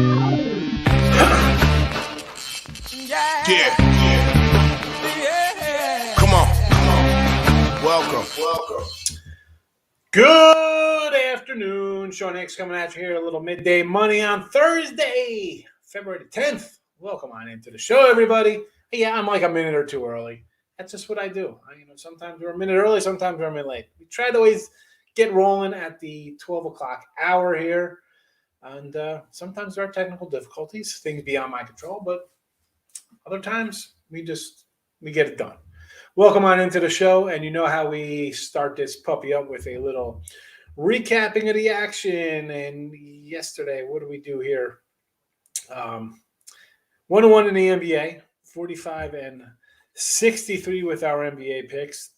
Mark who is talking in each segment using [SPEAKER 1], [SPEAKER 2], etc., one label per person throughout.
[SPEAKER 1] Yeah. Come on. Welcome.
[SPEAKER 2] Good afternoon. Sean Hicks coming at you here. A little midday money on Thursday, February 10th. Welcome on into the show, everybody. Yeah, I'm like a minute or two early. That's just what I do. Sometimes we're a minute early, sometimes we're a minute late. We try to always get rolling at the 12 o'clock hour here. And sometimes there are technical difficulties, things beyond my control, but other times we get it done. Welcome on into the show, and you know how we start this puppy up with a little recapping of the action. And yesterday, what did we do here? 1-1 in the NBA, 45 and 63 with our NBA picks.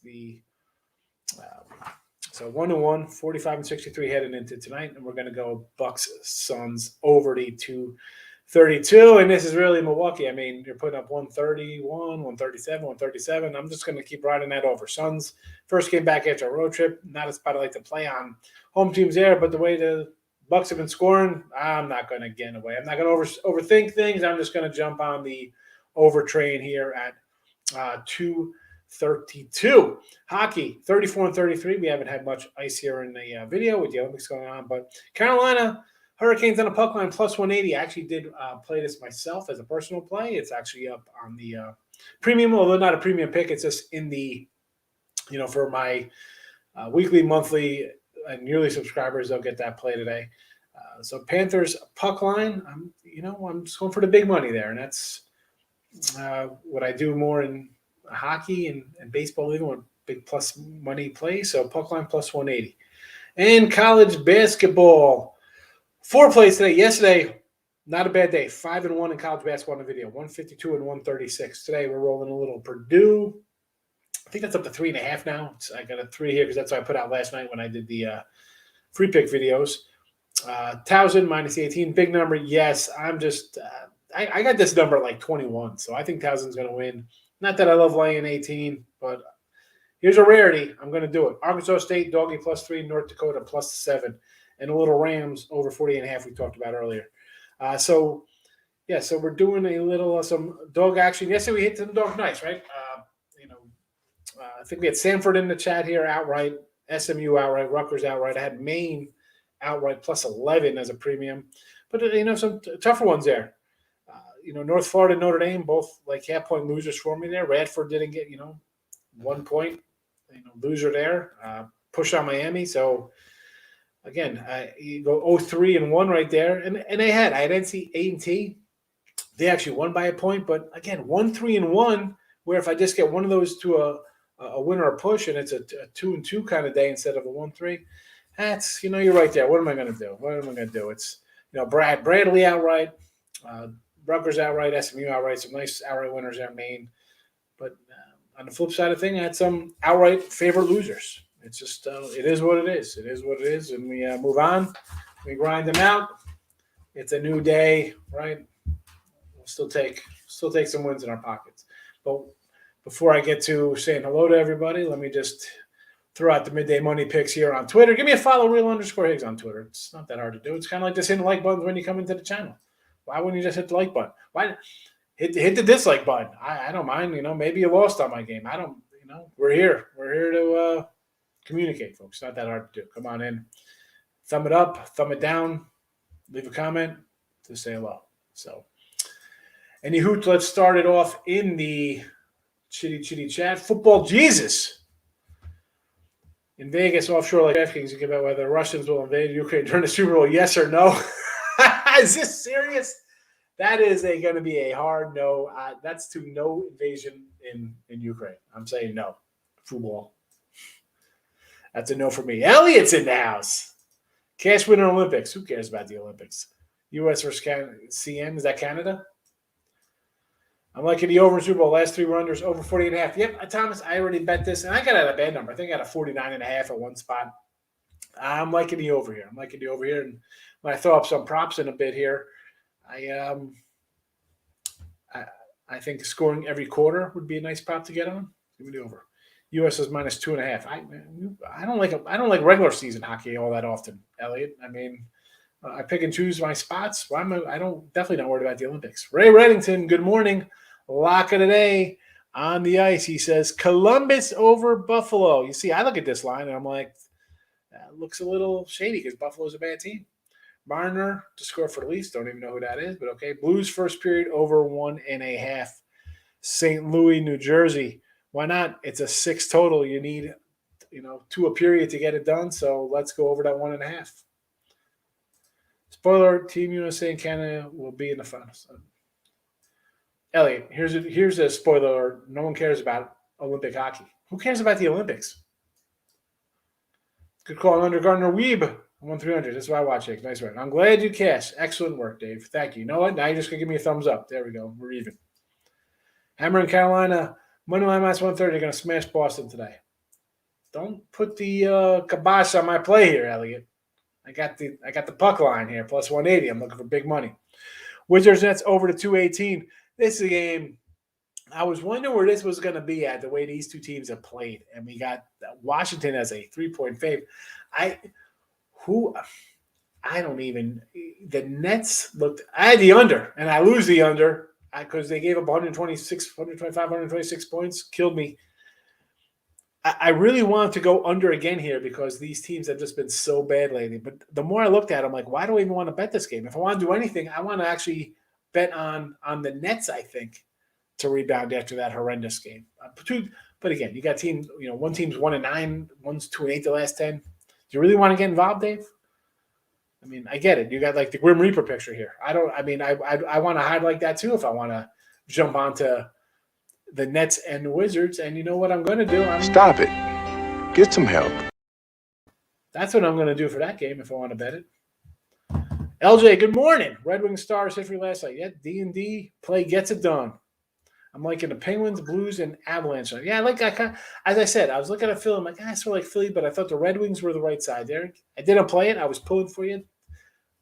[SPEAKER 2] So 1-1, 45 and 63 heading into tonight, and we're going to go Bucks Suns over the 232, and this is really Milwaukee. I mean, you're putting up 131, 137, 137. I'm just going to keep riding that over. Suns first came back after a road trip. Not a spot I like to play on home teams there, but the way the Bucks have been scoring, I'm not going to get away. I'm not going to overthink things. I'm just going to jump on the over train here at 232. Hockey, 34 and 33. We haven't had much ice here in the video with the Olympics going on, but Carolina Hurricanes on a puck line plus 180. I actually did play this myself as a personal play. It's actually up on the premium, although not a premium pick. It's just in the, for my weekly, monthly, and yearly subscribers, they'll get that play today. So Panthers puck line, I'm just going for the big money there, and that's what I do more in hockey and baseball, even with big plus money plays. So puck line plus 180. And college basketball, 4 plays today. Yesterday, not a bad day. 5-1 in college basketball in the video. 152 and 136. Today we're rolling a little Purdue. I think that's up to 3.5 now. I got a 3 here because that's what I put out last night when I did the free pick videos. Towson minus 18, big number. Yes, I'm just I got this number at like 21, so I think Towson's going to win. Not that I love laying 18, but here's a rarity. I'm going to do it. Arkansas State doggy plus 3, North Dakota plus 7, and a little Rams over 48.5 we talked about earlier. So we're doing a little some dog action. Yesterday we hit some dog nice, right? I think we had Sanford in the chat here outright, SMU outright, Rutgers outright. I had Maine outright plus 11 as a premium, but some tougher ones there. North Florida, Notre Dame, both like half-point losers for me there. Radford didn't get 1 point, loser there. Push on Miami. So again, you go 0-3-1 right there, and I had NC A&T. They actually won by a point, but again, 1-3-1. Where if I just get one of those to a win or a push, and it's a 2-2 kind of day instead of a 1-3, that's you're right there. What am I going to do? It's Bradley outright, Rutgers outright, SMU outright, some nice outright winners there, Maine. But on the flip side of thing, I had some outright favorite losers. It's just it is what it is. It is what it is, and we move on. We grind them out. It's a new day, right? We'll still take some wins in our pockets. But before I get to saying hello to everybody, let me just throw out the midday money picks here on Twitter. Give me a follow, real_Higgs on Twitter. It's not that hard to do. It's kind of like just hitting the like button when you come into the channel. Why wouldn't you just hit the like button? Why hit the dislike button? I don't mind. Maybe you lost on my game. I don't. We're here. We're here to communicate, folks. It's not that hard to do. Come on in. Thumb it up. Thumb it down. Leave a comment to say hello. So, anywho, let's start it off in the chitty chat. Football Jesus. In Vegas, offshore like DraftKings, you give out whether the Russians will invade Ukraine during the Super Bowl. Yes or no? Is this serious? That is going to be a hard no. That's to no invasion in Ukraine. I'm saying no. Football. That's a no for me. Elliot's in the house. Cash winner Olympics. Who cares about the Olympics? U.S. versus CN. Is that Canada? I'm liking the over in Super Bowl. Last 3 runners over 48.5. Yep, Thomas, I already bet this, and I got a bad number. I think I got a 49.5 at one spot. I'm liking the over here. And when I throw up some props in a bit here, I think scoring every quarter would be a nice prop to get on. Give me the over. U.S. is minus 2.5. I don't like regular season hockey all that often, Elliot. I mean, I pick and choose my spots. Well, I don't definitely not worried about the Olympics. Ray Reddington, good morning. Lock of the day on the ice. He says Columbus over Buffalo. You see, I look at this line and I'm like, that looks a little shady because Buffalo's a bad team. Marner to score for the Leafs. Don't even know who that is, but okay. Blues first period over 1.5. St. Louis, New Jersey. Why not? It's a 6 total. You need, 2 a period to get it done. So let's go over that 1.5. Spoiler: Team USA and Canada will be in the finals. Elliot, here's a spoiler: no one cares about Olympic hockey. Who cares about the Olympics? Good call, under Gardner Weeb. 1-300. That's why I watch it. Nice one. I'm glad you cashed. Excellent work, Dave. Thank you. You know what? Now you're just gonna give me a thumbs up. There we go. We're even. Hammer in Carolina. Money line minus 130. They're gonna smash Boston today. Don't put the kibosh on my play here, Elliot. I got the puck line here, plus 180. I'm looking for big money. Wizards Nets over to 218. This is a game. I was wondering where this was going to be at the way these two teams have played, and we got Washington as a 3-point fave. The Nets looked. I had the under, and I lose the under because they gave up 126 points. Killed me. I really wanted to go under again here because these teams have just been so bad lately. But the more I looked at it, I'm like, why do I even want to bet this game? If I want to do anything, I want to actually bet on the Nets, I think, to rebound after that horrendous game. But again, you got teams, one team's 1-9, one's 2-8 the last 10. Do you really want to get involved, Dave? I mean, I get it. You got like the Grim Reaper picture here. I want to hide like that too if I want to jump onto the Nets and the Wizards, and you know what I'm going to do?
[SPEAKER 1] Stop it. Get some help.
[SPEAKER 2] That's what I'm going to do for that game if I want to bet it. LJ, good morning. Red Wings Stars hit for you last night. Yeah, D&D play gets it done. I'm liking the Penguins, Blues, and Avalanche. Yeah, as I said, I was looking at Philly. I'm like, I sort of like Philly, but I thought the Red Wings were the right side there. I didn't play it. I was pulling for you.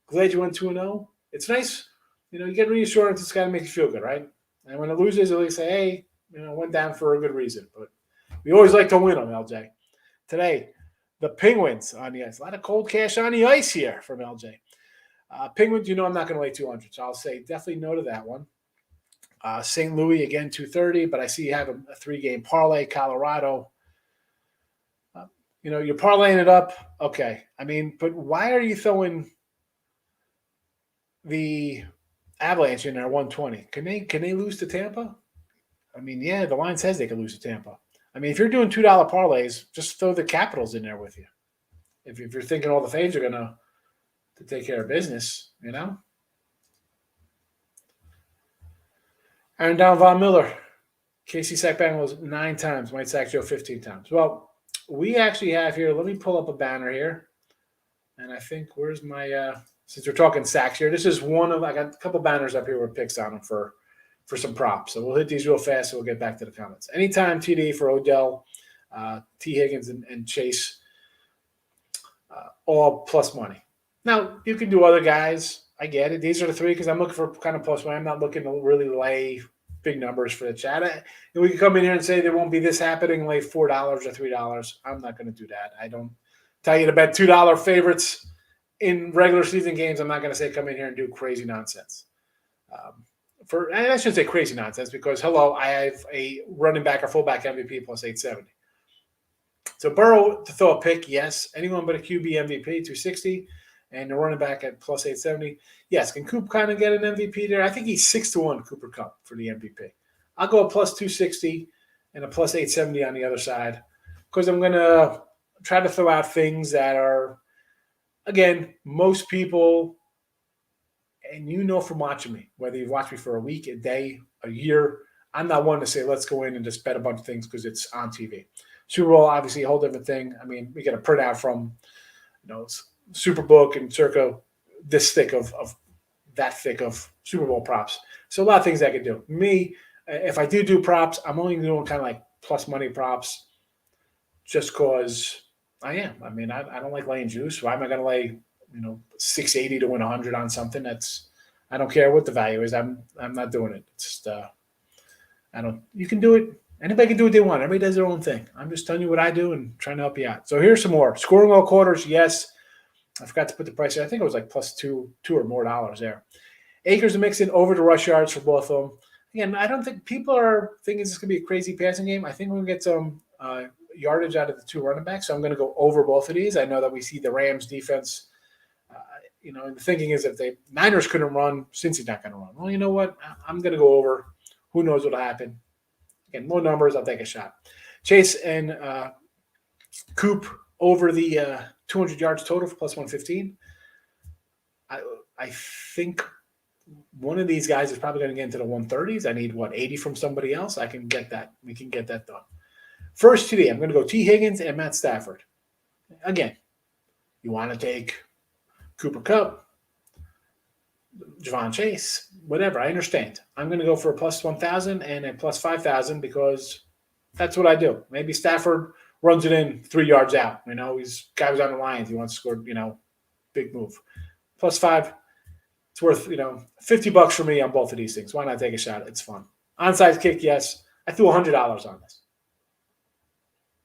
[SPEAKER 2] Glad you went 2-0. It's nice. You get reassurance. It's got to make you feel good, right? And when it loses, at least say, hey, went down for a good reason. But we always like to win them, LJ. Today, the Penguins on the ice. A lot of cold cash on the ice here from LJ. Penguins, I'm not going to lay 200. So I'll say definitely no to that one. St. Louis, again, 230. But I see you have a 3-game parlay. Colorado. You're parlaying it up. Okay. But why are you throwing the Avalanche in there 120? Can they lose to Tampa? Yeah, the line says they can lose to Tampa. If you're doing $2 parlays, just throw the Capitals in there with you. If you're thinking all the faves are going to take care of business, Aaron Don Von Miller, Casey sacked Bengals 9 times, might sack Joe 15 times. Well, we actually have here, let me pull up a banner here. And I think, where's my, since we're talking sacks here, this is I got a couple banners up here with picks on them for some props. So we'll hit these real fast and we'll get back to the comments. Anytime TD for Odell, T. Higgins, and Chase, all plus money. Now, you can do other guys. I get it. These are the 3 because I'm looking for kind of plus money. I'm not looking to really lay big numbers for the chat. And we can come in here and say there won't be this happening, lay $4 or $3. I'm not going to do that. I don't tell you to bet $2 favorites in regular season games. I'm not going to say come in here and do crazy nonsense. And I shouldn't say crazy nonsense because, I have a running back or fullback MVP plus 870. So Burrow to throw a pick, yes. Anyone but a QB MVP, 260. And the running back at plus 870. Yes, can Coop kind of get an MVP there? I think he's 6-1, Cooper Kupp, for the MVP. I'll go a plus 260 and a plus 870 on the other side because I'm going to try to throw out things that are, again, most people – and from watching me, whether you've watched me for a week, a day, a year, I'm not one to say, let's go in and just bet a bunch of things because it's on TV. Super Bowl, obviously, a whole different thing. We get a printout from, Superbook and circa this thick of that thick of Super Bowl props. So a lot of things I could do. Me, if I do props, I'm only doing kind of like plus money props just because I am. I don't like laying juice. Why am I going to lay – 680 to win 100 on something? I don't care what the value is. I'm not doing it. It's just, you can do it. Anybody can do what they want. Everybody does their own thing. I'm just telling you what I do and trying to help you out. So here's some more. Scoring all quarters, yes. I forgot to put the price in. I think it was like plus two or more dollars there. Akers and Mixon over the rush yards for both of them. Again, I don't think people are thinking this is going to be a crazy passing game. I think we're going to get some yardage out of the two running backs. So I'm going to go over both of these. I know that we see the Rams defense. And the thinking is if the Niners couldn't run, Cincy's not going to run. Well, you know what? I'm going to go over. Who knows what'll happen? Again, more numbers. I'll take a shot. Chase and Coop over the 200 yards total for plus 115. I think one of these guys is probably going to get into the 130s. I need, 80 from somebody else? I can get that. We can get that done. First today, I'm going to go T. Higgins and Matt Stafford. Again, you want to take Cooper Kupp, Javon Chase, whatever. I understand. I'm going to go for a plus 1,000 and a plus 5,000 because that's what I do. Maybe Stafford runs it in 3 yards out. Guy was on the Lions. He wants to score, big move. Plus 5. It's worth, $50 for me on both of these things. Why not take a shot? It's fun. Onside kick, yes. I threw $100 on this.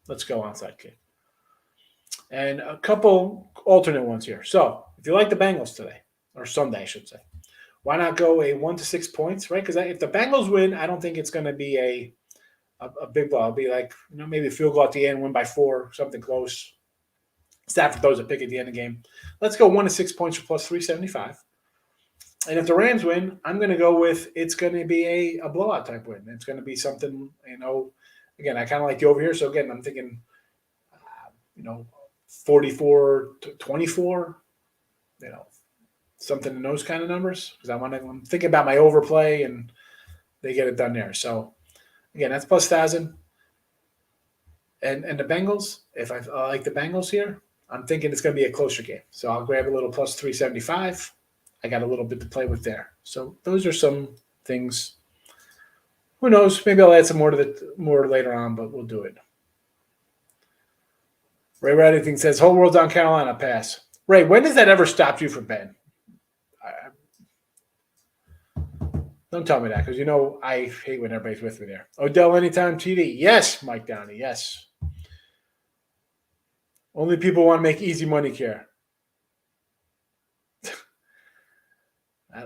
[SPEAKER 2] Let's go onside kick. And a couple alternate ones here. So if you like the Bengals today, or Sunday, I should say, why not go a 1 to 6 points, right? Because if the Bengals win, I don't think it's going to be a big blow. It'll be like, maybe a field goal at the end, win by 4, something close. Stafford throws a pick at the end of the game. Let's go 1 to 6 points for plus 375. And if the Rams win, I'm going to go with it's going to be a blowout type win. It's going to be something, again, I kind of like the over here. So, again, I'm thinking, 44-24, something in those kind of numbers. Because I'm thinking about my overplay and they get it done there. So, again, that's plus 1,000. And the Bengals, if I like the Bengals here, I'm thinking it's going to be a closer game. So I'll grab a little plus 375. I got a little bit to play with there. So those are some things. Who knows? Maybe I'll add some more later on, but we'll do it. Ray Reddington says, whole world's on Carolina, pass. Ray, when does that ever stop you from betting? Don't tell me that because, I hate when everybody's with me there. Odell Anytime TD. Yes, Mike Downey. Yes. Only people want to make easy money care.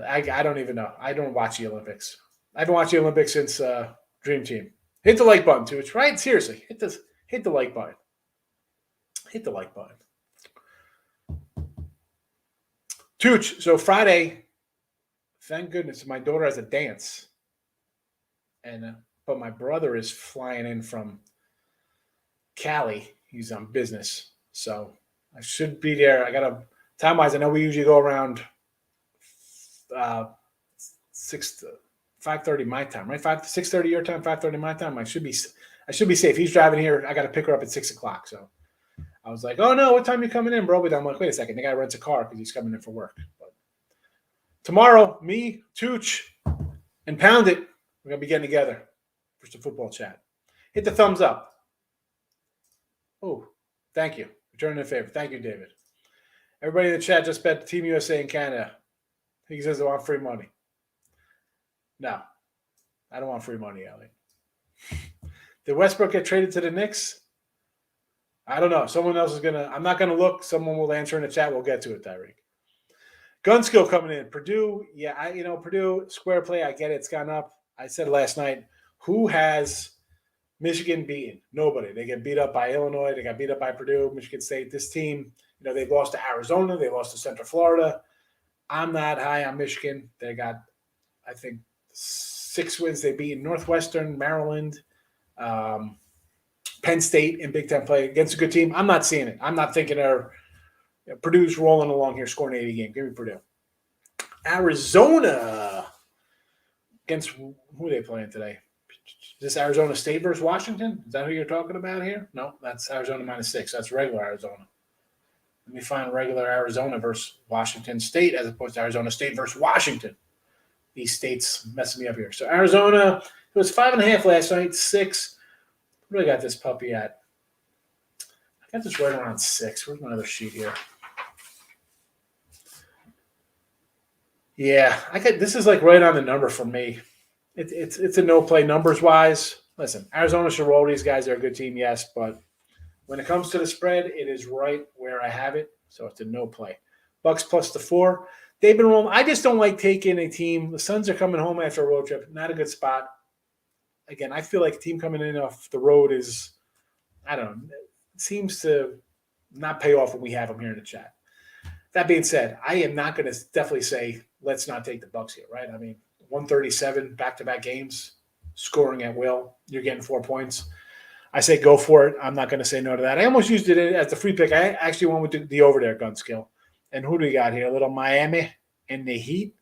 [SPEAKER 2] I don't even know. I don't watch the Olympics. I haven't watched the Olympics since Dream Team. Hit the like button, Tooch. Right? Seriously. Hit the like button. Hit the like button. Tooch, so Friday, thank goodness, my daughter has a dance. But my brother is flying in from Cali. He's on business. So I should be there. I got to, time-wise, I know we usually go around 5:30 my time, right? 6:30 your time, 5:30 my time. I should be safe. He's driving here. I got to pick her up at 6 o'clock. So I was like, oh no, what time are you coming in, bro? But I'm like, wait a second. The guy rents a car because he's coming in for work. But tomorrow, me, Tooch, and Pound It, we're going to be getting together for some football chat. Hit the thumbs up. Oh, thank you. Returning a favor. Thank you, David. Everybody in the chat just bet Team USA in Canada. He says they want free money. No, I don't want free money, Elliot. Did Westbrook get traded to the Knicks? I don't know. Someone else is going to – I'm not going to look. Someone will answer in the chat. We'll get to it, Tyreek. Gun skill coming in. Purdue, yeah, Purdue, square play, I get it. It's gone up. I said last night, who has Michigan beaten? Nobody. They get beat up by Illinois. They got beat up by Purdue, Michigan State. This team, they lost to Arizona. They lost to Central Florida. I'm not high on Michigan. They got, I think, 6 wins. They beat Northwestern, Maryland, Penn State in Big Ten play against a good team. I'm not seeing it. I'm not thinking Purdue's rolling along here, scoring 80 game. Give me Purdue. Arizona against who are they playing today? Is this Arizona State versus Washington? Is that who you're talking about here? No, that's Arizona -6. That's regular Arizona. Let me find regular Arizona versus Washington State as opposed to Arizona State versus Washington. These states messing me up here. So Arizona, it was 5.5 last night, 6. Where do I got this puppy at? I got this right around 6. Where's my other sheet here? Yeah, this is like right on the number for me. It's a no play numbers wise. Listen, Arizona should roll these guys. They're a good team, yes, but when it comes to the spread, it is right where I have it. So it's a no play. Bucks plus the 4. They've been rolling. I just don't like taking a team. The Suns are coming home after a road trip. Not a good spot. Again, I feel like a team coming in off the road is, I don't know, seems to not pay off when we have them here in the chat. That being said, I am not going to definitely say let's not take the Bucks here, right? I mean, 137 back-to-back games, scoring at will. You're getting 4 points. I say go for it. I'm not going to say no to that. I almost used it as the free pick. I actually went with the over there gun skill. And who do we got here? A little Miami and the Heat.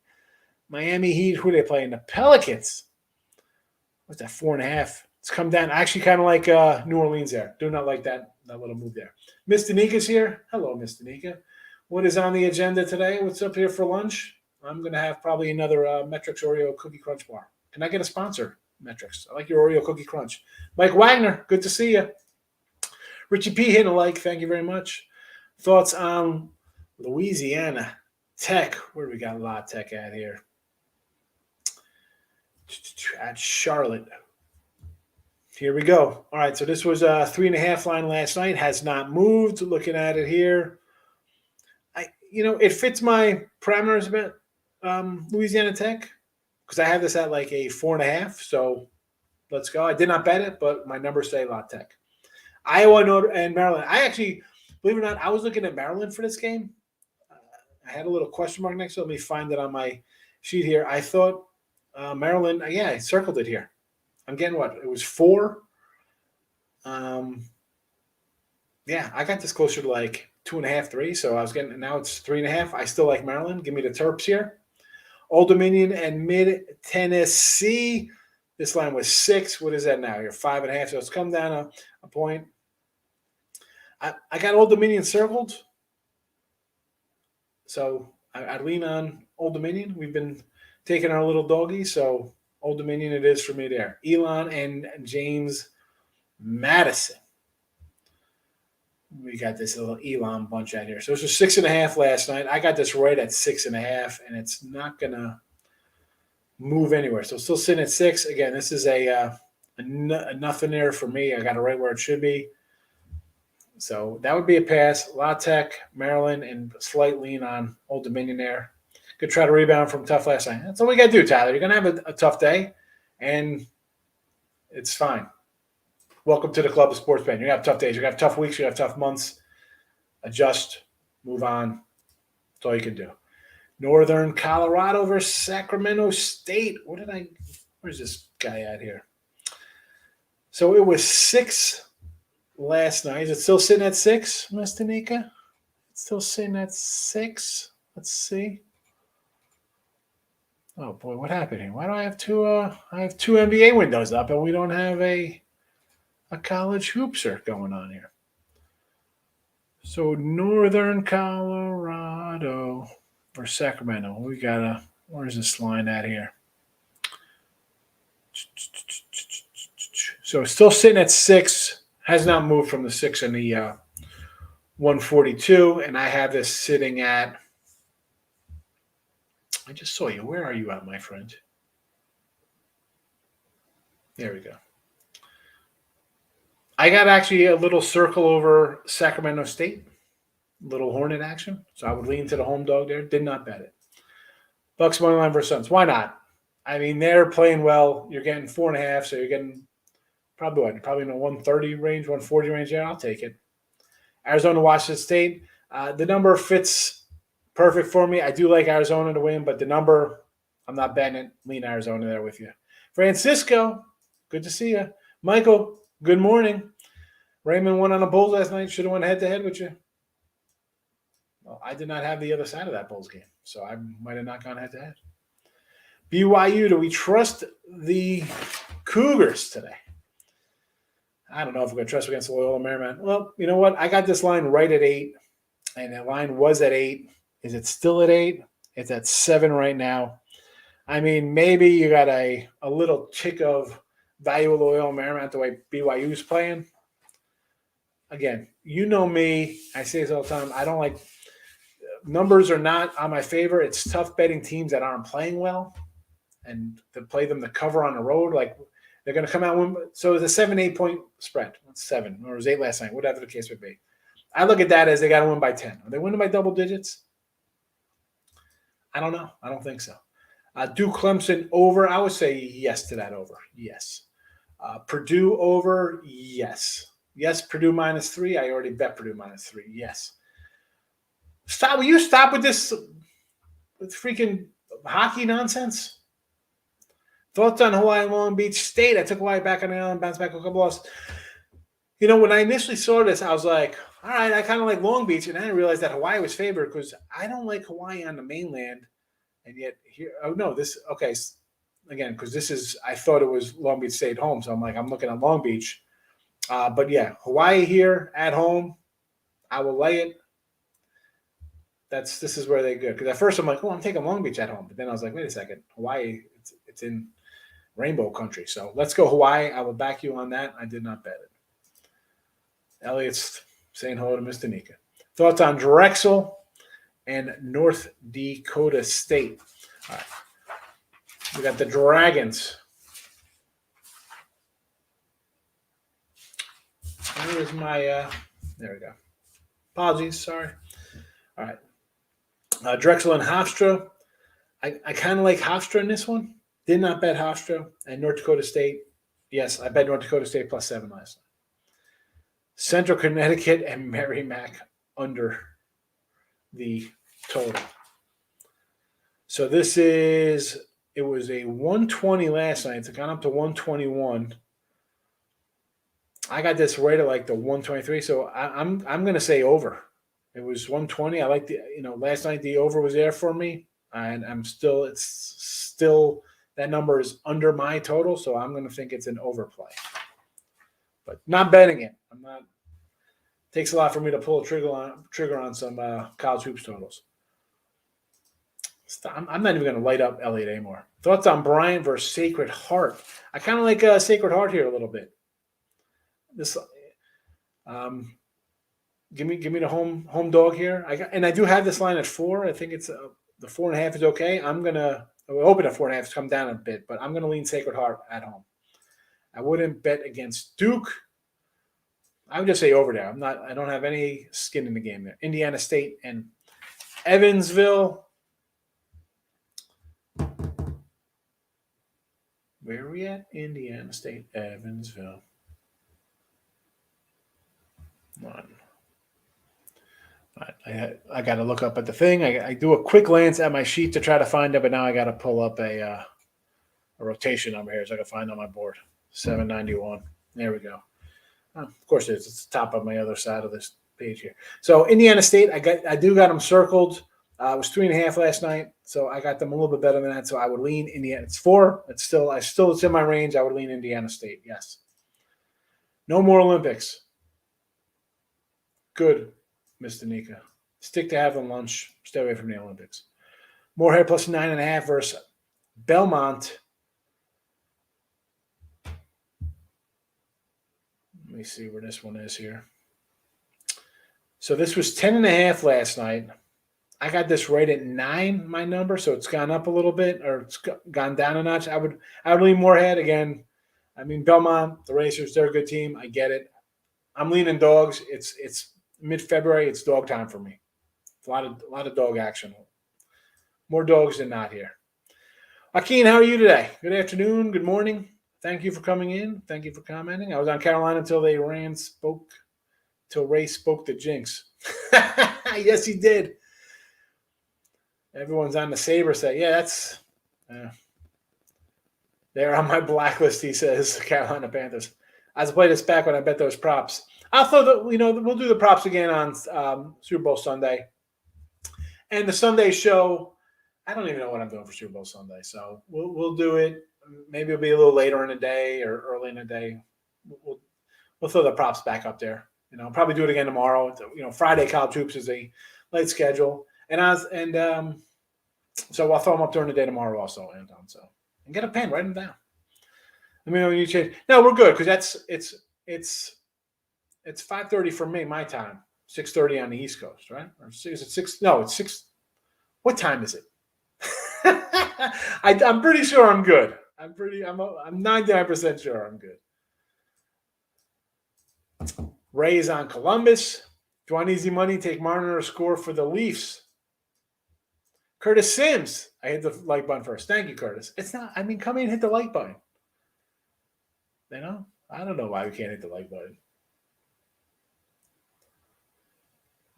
[SPEAKER 2] Miami Heat, who are they playing? The Pelicans. What's that, 4.5? It's come down. Actually, kind of like New Orleans there. Do not like that little move there. Miss Danika's here. Hello, Miss Danika. What is on the agenda today? What's up here for lunch? I'm going to have probably another Metrics Oreo Cookie Crunch bar. Can I get a sponsor, Metrics? I like your Oreo Cookie Crunch. Mike Wagner, good to see you. Richie P. hitting a like. Thank you very much. Thoughts on Louisiana Tech? Where do we got La Tech at here? At Charlotte. Here we go. All right, so this was a 3.5 line last night. Has not moved. Looking at it here. It fits my parameters a bit, Louisiana Tech, because I have this at like a 4.5. So let's go. I did not bet it, but my numbers say La Tech. Iowa and Maryland. I actually, believe it or not, I was looking at Maryland for this game. I had a little question mark next to it. Let me find it on my sheet here. I thought Maryland, I circled it here. I'm getting what? It was 4. I got this closer to like 2.5, 3. So I was getting, now it's 3.5. I still like Maryland. Give me the Terps here. Old Dominion and Mid Tennessee. This line was 6. What is that now? You're 5.5. So it's come down a point. I got Old Dominion circled. So I'd lean on Old Dominion. We've been taking our little doggy. So Old Dominion it is for me there. Elon and James Madison. We got this little Elon bunch out here. So it was 6.5 last night. I got this right at 6.5, and it's not going to move anywhere. So still sitting at 6. Again, this is a nothing there for me. I got it right where it should be. So that would be a pass. La Tech, Maryland, and slight lean on Old Dominion there. Could try to rebound from tough last night. That's all we got to do, Tyler. You're going to have a tough day, and it's fine. Welcome to the club of sports betting. You're going to have tough days. You're going to have tough weeks. You're going to have tough months. Adjust. Move on. That's all you can do. Northern Colorado versus Sacramento State. Where's this guy at here? So it was 6 last night. Is it still sitting at 6, Miss Danica? It's still sitting at 6. Let's see. Oh, boy, what happened here? Why do I have two NBA windows up and we don't have a college hoopser going on here? So Northern Colorado or Sacramento. Where's this line at here? So still sitting at 6. Has not moved from the 6 in the 142. And I have this sitting at, I just saw you. Where are you at, my friend? There we go. I got actually a little circle over Sacramento State, little Hornet action. So I would lean to the home dog there. Did not bet it. Bucks money line versus Suns. Why not? I mean, they're playing well. You're getting 4.5, so you're getting probably in the 130 range, 140 range. Yeah, I'll take it. Arizona, Washington State. The number fits perfect for me. I do like Arizona to win, but the number, I'm not betting it. Lean Arizona there with you. Francisco, good to see you. Michael, good morning. Raymond won on the Bulls last night. Should have went head-to-head with you. Well, I did not have the other side of that Bulls game, so I might have not gone head-to-head. BYU, do we trust the Cougars today? I don't know if we're going to trust against Loyola Marymount. Well, you know what? I got this line right at 8, and that line was at 8. Is it still at 8? It's at 7 right now. I mean, maybe you got a little tick of value of Loyola Marymount the way BYU's playing. Again, you know me. I say this all the time. I don't like – numbers are not on my favor. It's tough betting teams that aren't playing well and to play them to cover on the road. Like – they're going to come out. So it's a 7-8 point spread. That's 7. Or it was 8 last night, whatever the case would be. I look at that as they got to win by 10. Are they winning by double digits? I don't know. I don't think so. Duke Clemson over. I would say yes to that over. Yes. Purdue over. Yes. Yes. Purdue -3. I already bet Purdue -3. Yes. Stop. Will you stop with this with freaking hockey nonsense? Thoughts on Hawaii and Long Beach State? I took Hawaii back on the island, bounced back a couple losses. When I initially saw this, I was like, all right, I kind of like Long Beach, and I didn't realize that Hawaii was favored because I don't like Hawaii on the mainland. And yet here, again, because this is, I thought it was Long Beach State home. So I'm like, I'm looking at Long Beach. But yeah, Hawaii here at home, I will lay it. This is where they're good. Because at first I'm like, I'm taking Long Beach at home. But then I was like, wait a second, Hawaii, it's in rainbow country. So let's go Hawaii. I will back you on that. I did not bet it. Elliot's saying hello to Mr. Nika. Thoughts on Drexel and North Dakota State? All right. We got the Dragons. Where is my there we go. Apologies, sorry. All right. Drexel and Hofstra. I kind of like Hofstra in this one. Did not bet Hofstra. And North Dakota State. Yes, I bet North Dakota State +7 last night. Central Connecticut and Merrimack under the total. So it was a 120 last night. It's gone up to 121. I got this right at like the 123. So I'm going to say over. It was 120. I like last night the over was there for me. And it's still, that number is under my total. So I'm going to think it's an overplay. But not betting it. I'm not. Takes a lot for me to pull a trigger on some college hoops totals. I'm not even going to light up Elliot anymore. Thoughts on Bryant versus Sacred Heart? I kind of like Sacred Heart here a little bit. This, give me the home dog here. I do have this line at 4. I think it's the 4.5 is okay. I'm gonna open at 4.5 to come down a bit, but I'm gonna lean Sacred Heart at home. I wouldn't bet against Duke. I would just say over there. I don't have any skin in the game there. Indiana State and Evansville. Where are we at? Indiana State, Evansville. One. I got to look up at the thing. I do a quick glance at my sheet to try to find it, but now I got to pull up a rotation number here so I can find on my board. 791. There we go. Of course, it's the top of my other side of this page here. So Indiana State, I do got them circled. It was 3.5 last night, so I got them a little bit better than that. So I would lean Indiana. It's 4. It's in my range. I would lean Indiana State. Yes. No more Olympics. Good, Mr. Nika. Stick to having lunch. Stay away from the Olympics. Moorhead +9.5 versus Belmont. Let me see where this one is here. So this was 10.5 last night. I got this right at 9, my number, so it's gone up a little bit, or it's gone down a notch. I would lean Moorhead again. I mean, Belmont, the Racers, they're a good team. I get it. I'm leaning dogs. It's mid-February. It's dog time for me. A lot of dog action. More dogs than not here. Joaquin, how are you today? Good afternoon. Good morning. Thank you for coming in. Thank you for commenting. I was on Carolina until Ray spoke the jinx. Yes, he did. Everyone's on the Sabre set. Yeah, that's they're on my blacklist, he says, Carolina Panthers. I was playing this back when I bet those props. I'll throw we'll do the props again on Super Bowl Sunday. And the Sunday show, I don't even know what I'm doing for Super Bowl Sunday. So we'll do it. Maybe it'll be a little later in the day or early in the day. We'll throw the props back up there. I'll probably do it again tomorrow. Friday college hoops is a late schedule, so I'll throw them up during the day tomorrow also, Anton. So and get a pen, write them down. Let me know when you change. No, we're good because it's 5:30 for me, my time. 6:30 on the East Coast, right? Or is it 6? No, it's 6. What time is it? I'm pretty sure I'm good. I'm 99% sure I'm good. Ray is on Columbus. Do you want easy money? Take Marner or score for the Leafs. Curtis Sims. I hit the like button first. Thank you, Curtis. It's not, I mean, come in and hit the like button. You know? I don't know why we can't hit the like button.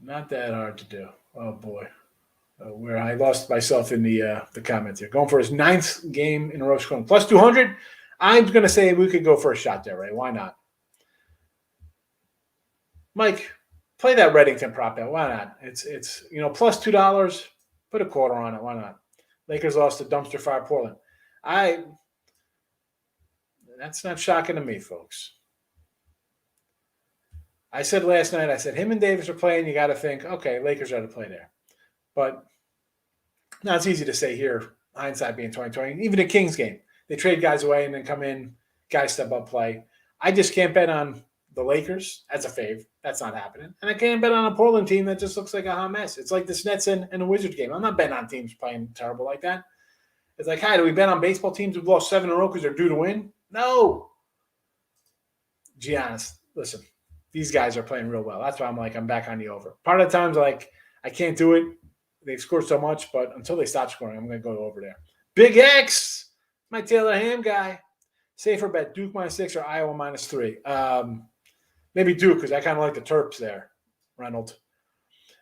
[SPEAKER 2] Not that hard to do. Oh, boy. Where I lost myself in the comments here. Going for his 9th game in a row scoring. Plus 200. I'm going to say we could go for a shot there, right? Why not? Mike, play that Reddington prop bet. Why not? It's plus $2. Put a quarter on it. Why not? Lakers lost to dumpster fire Portland. That's not shocking to me, folks. I said last night, him and Davis are playing. You got to think, okay, Lakers are to play there. But now it's easy to say here, hindsight being 2020. Even the Kings game, they trade guys away and then come in, guys step up, play. I just can't bet on the Lakers as a fave. That's not happening. And I can't bet on a Portland team that just looks like a hot mess. It's like the Nets and the Wizards game. I'm not betting on teams playing terrible like that. It's like, hi, do we bet on baseball teams who've lost 7 in a row because they're due to win? No. Giannis, listen, these guys are playing real well. That's why I'm back on the over. Part of the times, I can't do it. They've scored so much, but until they stop scoring, I'm going to go over there. Big X, my Taylor Ham guy. Safer bet, Duke -6 or Iowa -3. Maybe Duke, because I kind of like the Terps there, Reynolds.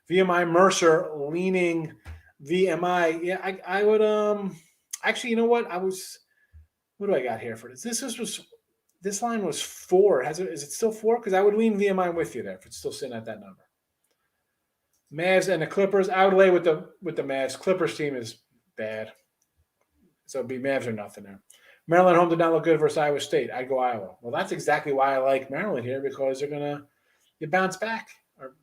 [SPEAKER 2] VMI Mercer leaning VMI. Yeah, I would actually, you know what? What do I got here for this? This line was 4. Is it still 4? Because I would lean VMI with you there if it's still sitting at that number. Mavs and the Clippers. I would lay with the Mavs. Clippers team is bad. So it'd be Mavs or nothing there. Maryland home did not look good versus Iowa State. I'd go Iowa. Well, that's exactly why I like Maryland here, because they're going to bounce back. Or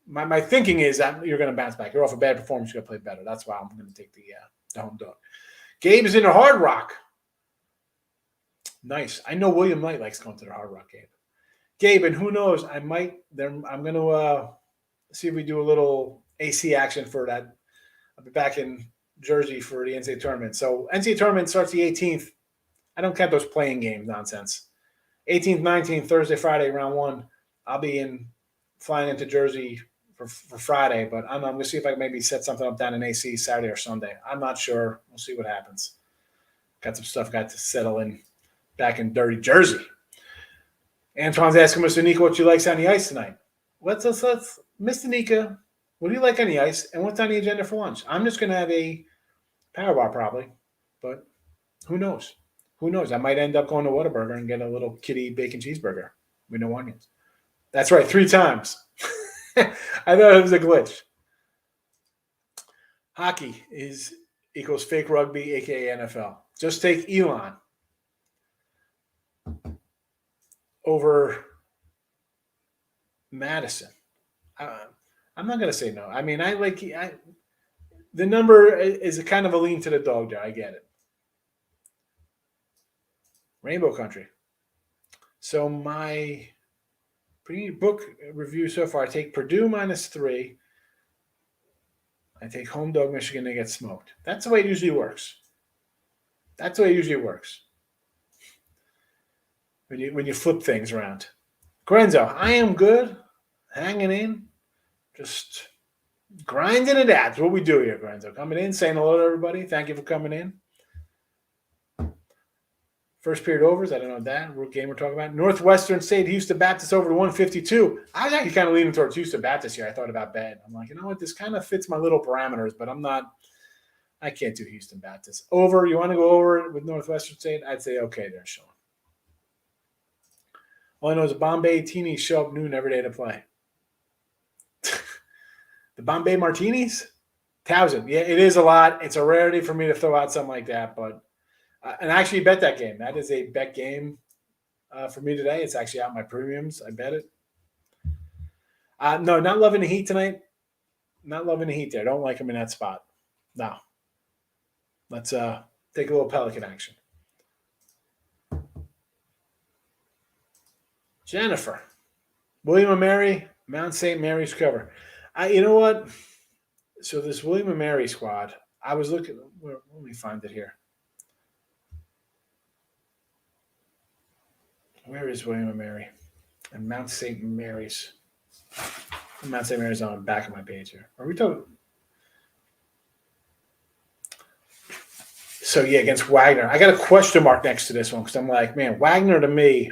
[SPEAKER 2] my thinking is that you're going to bounce back. You're off a bad performance. You're going to play better. That's why I'm going to take the home dog. Gabe is in the Hard Rock. Nice. I know William Knight likes going to the Hard Rock, Gabe. Gabe, and who knows, I'm going to see if we do a little AC action for that. I'll be back in Jersey for the NCAA tournament. So NCAA tournament starts the 18th. I don't count those playing games nonsense. 18th, 19th, Thursday, Friday, round 1. I'll be flying into Jersey for Friday, but I'm going to see if I can maybe set something up down in AC Saturday or Sunday. I'm not sure. We'll see what happens. Got some stuff got to settle in back in dirty Jersey. Antoine's asking Mr. Nika what you likes on the ice tonight. Let's Mr. Nika, what do you like on the ice, and what's on the agenda for lunch? I'm just going to have a power bar probably, but who knows? Who knows? I might end up going to Whataburger and get a little kitty bacon cheeseburger with no onions. That's right, 3 times. I thought it was a glitch. Hockey equals fake rugby, a.k.a. NFL. Just take Elon over Madison. I'm not going to say no. I mean, the number is a kind of a lean to the dog there. I get it. Rainbow Country. So my book review so far, I take Purdue -3. I take home dog Michigan to get smoked. That's the way it usually works. When you flip things around. Grenzo, I am good. Hanging in. Just grinding it out. That's what we do here, Grenzo. Coming in, saying hello to everybody. Thank you for coming in. First period overs. I don't know that. What game we're talking about. Northwestern State, Houston Baptist over to 152. I was actually kind of leaning towards Houston Baptist here. I thought about betting. I'm like, you know what? This kind of fits my little parameters, but I can't do Houston Baptist. Over. You want to go over with Northwestern State? I'd say okay there, Sean. All I know is Bombay Teenies show up noon every day to play. The Bombay Martinis? 1,000. Yeah, it is a lot. It's a rarity for me to throw out something like that, but and I actually bet that game. That is a bet game for me today. It's actually out in my premiums. I bet it. No, not loving the Heat tonight. Not loving the Heat there. Don't like them in that spot. No. Let's take a little Pelican action. Jennifer. William & Mary, Mount St. Mary's cover. You know what? So this William & Mary squad, I was looking. Let me find it here. Where is William & Mary? And Mount St. Mary's. Mount St. Mary's on the back of my page here. Are we talking? So, yeah, against Wagner. I got a question mark next to this one because I'm like, man, Wagner to me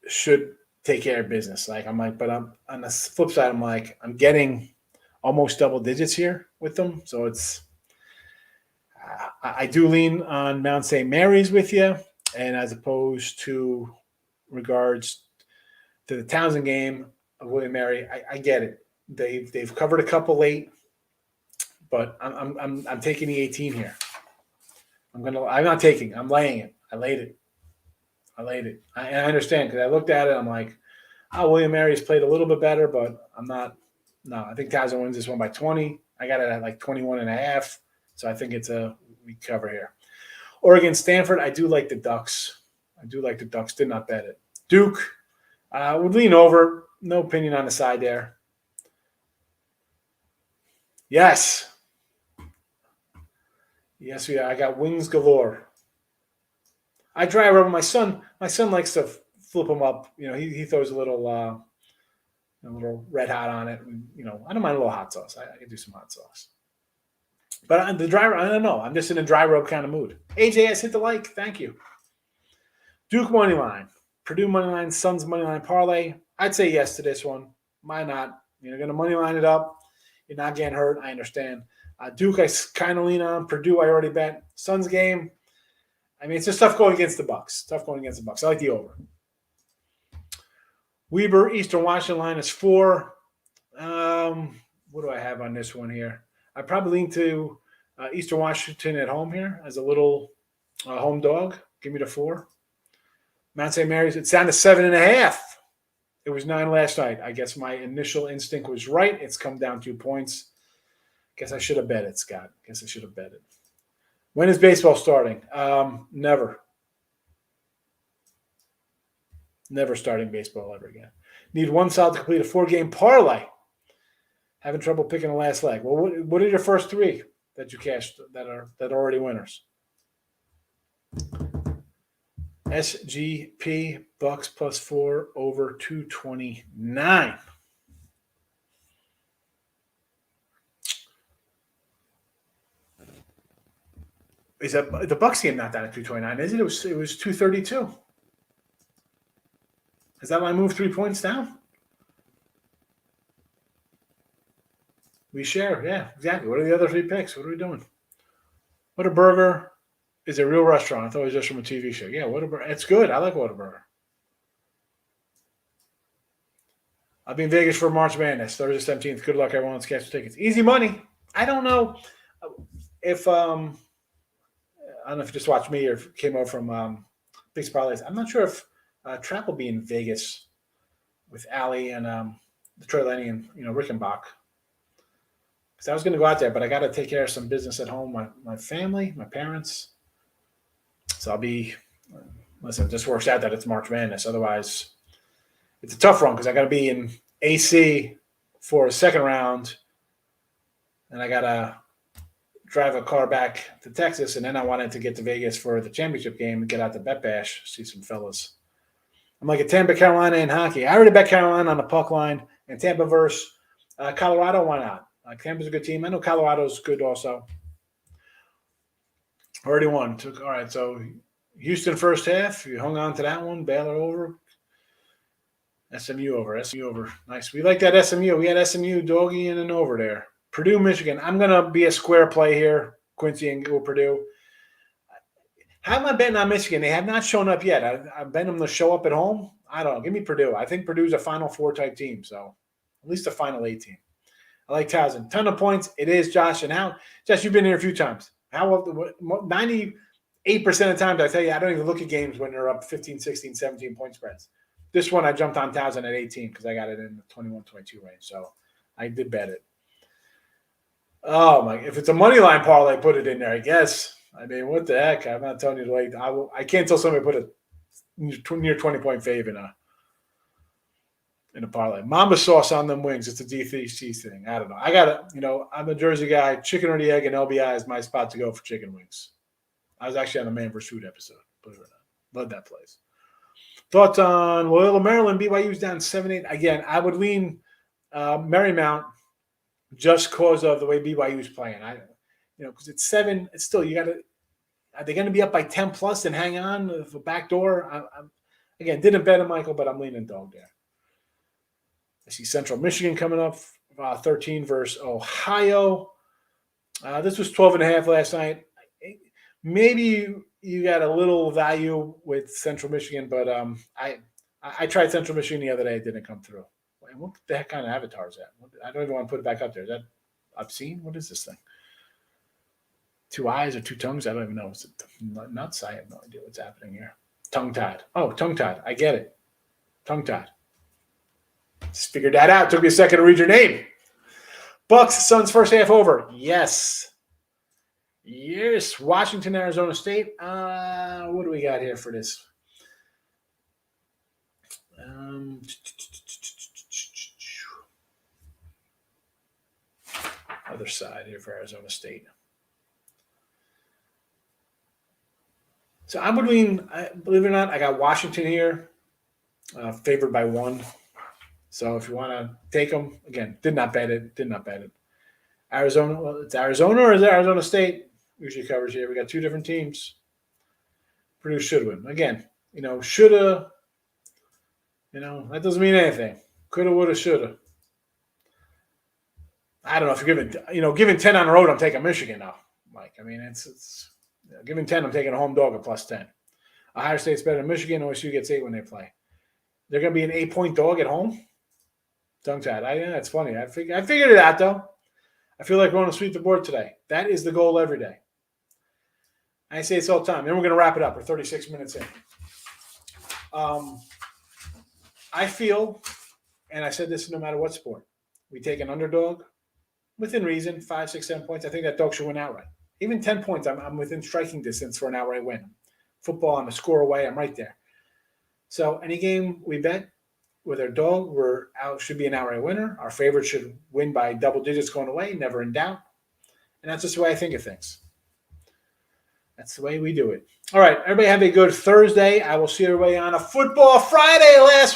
[SPEAKER 2] should take care of business. Like, I'm like, but I'm on the flip side, I'm like, I'm getting almost double digits here with them. So it's, I do lean on Mount St. Mary's with you. And as opposed to regards to the Townsend game of William Mary, I get it. They've covered a couple late. But I'm taking the 18 here. I'm not taking. I'm laying it. I laid it. And I understand because I looked at it. I'm like, oh, William Mary's played a little bit better, but I'm not. No, I think Townsend wins this one by 20. I got it at like 21.5. So I think it's we cover here. Oregon Stanford. I do like the Ducks. Did not bet it. Duke would lean over. No opinion on the side there. Yes. Yes, I got wings galore. I dry rub my son. My son likes to flip them up. You know, he throws a little red hot on it. And, you know, I don't mind a little hot sauce. I can do some hot sauce. But the dry rub, I don't know. I'm just in a dry rub kind of mood. AJS hit the like. Thank you. Duke money line, Purdue money line, Suns money line parlay. I'd say yes to this one. Why not? You're going to money line it up. You're not getting hurt. I understand. Duke, I kind of lean on. Purdue, I already bet. Suns game, I mean, it's just tough going against the Bucks. I like the over. Weber, Eastern Washington line is 4. What do I have on this one here? I probably lean to Eastern Washington at home here as a little home dog. Give me the 4. Mount St. Mary's, it's down to 7.5. It was 9 last night. I guess my initial instinct was right. It's come down 2 points. Guess I should have bet it, Scott. When is baseball starting? Never. Never starting baseball ever again. Need one solid to complete a 4-game parlay. Having trouble picking the last leg. Well, what are your first 3 that you cashed that are already winners? SGP Bucks plus 4 over 229. Is that the Bucks game not down at 229? Is it? It was 232. Has that line moved 3 points down? We share, yeah, exactly. What are the other 3 picks? What are we doing? Whataburger is a real restaurant. I thought it was just from a TV show. Yeah, Whataburger. It's good. I like Whataburger. I'll be in Vegas for March Madness, Thursday 17th. Good luck, everyone. Let's catch the tickets. Easy money. I don't know if I don't know if you just watched me or if came over from Big Parlays. I'm not sure if Trap will be in Vegas with Allie and Detroit Lenny and Rickenbach. Because I was going to go out there, but I got to take care of some business at home. My family, my parents. So I'll be. Listen, it just works out that it's March Madness. Otherwise, it's a tough run because I got to be in AC for a second round, and I got to drive a car back to Texas, and then I wanted to get to Vegas for the championship game and get out to Bet Bash, see some fellas. I'm like a Tampa, Carolina in hockey. I already bet Carolina on the puck line, and Tampa versus Colorado. Why not? Tampa's a good team. I know Colorado's good also. Already won. All right, so Houston first half. You hung on to that one. Baylor over. SMU over. Nice. We like that SMU. We had SMU doggy in and over there. Purdue, Michigan. I'm going to be a square play here. Quincy and go Purdue. How am I betting on Michigan? They have not shown up yet. I'm betting them to show up at home. I don't know. Give me Purdue. I think Purdue's a Final Four type team, so at least a Final 8 team. I like Townsend. Ton of points. It is, Josh. And Josh, you've been here a few times. 98% of the times I tell you, I don't even look at games when they're up 15, 16, 17 point spreads. This one, I jumped on Townsend at 18 because I got it in the 21, 22 range. So I did bet it. Oh, my. If it's a money line parlay, put it in there, I guess. I mean, what the heck? I'm not telling you to wait. I can't tell somebody put a near 20-point fave in a parlay. Mamba sauce on them wings. It's a DTC thing. I don't know. I got to, I'm a Jersey guy. Chicken or the egg and LBI is my spot to go for chicken wings. I was actually on the Man vs. Food episode. Believe it or not. Love that place. Thoughts on Loyola Maryland? BYU's down 7-8. Again, I would lean Marymount just because of the way BYU's playing. Because it's 7. It's still, you got to. Are they going to be up by 10 plus and hang on for backdoor? Again, didn't bet on Michael, but I'm leaning dog there. I see Central Michigan coming up, 13 versus Ohio. This was 12.5 last night. Maybe you got a little value with Central Michigan, but I tried Central Michigan the other day. It didn't come through. What the heck kind of avatar is that? I don't even want to put it back up there. Is that obscene? What is this thing? 2 eyes or 2 tongues? I don't even know. Is it nuts? I have no idea what's happening here. Tongue-tied. Oh, tongue-tied. I get it. Tongue-tied. Just figured that out. Took me a second to read your name. Bucks, Suns first half over. Yes. Yes. Washington, Arizona State. What do we got here for this? Other side here for Arizona State. So I'm between, believe it or not, I got Washington here, favored by 1. So if you want to take them, again, did not bet it. Arizona, well, it's Arizona or is it Arizona State? Usually covers here. We got 2 different teams. Purdue should win. Again, shoulda, that doesn't mean anything. Coulda, woulda, shoulda. I don't know if you're giving 10 on the road, I'm taking Michigan now, Mike. I mean, it's giving 10, I'm taking a home dog at +10. Ohio State's better than Michigan. OSU gets 8 when they play. They're going to be an 8-point dog at home? Tongue-tied. That's funny. I figured it out, though. I feel like we're going to sweep the board today. That is the goal every day. I say this all the time. Then we're going to wrap it up. We're 36 minutes in. I feel, and I said this no matter what sport, we take an underdog within reason, 5, 6, 7 points. I think that dog should win outright. Even 10 points, I'm within striking distance for an outright win. Football, I'm a score away. I'm right there. So any game we bet with our dog, should be an outright winner. Our favorite should win by double digits going away, never in doubt. And that's just the way I think of things. That's the way we do it. All right, everybody have a good Thursday. I will see everybody on a Football Friday last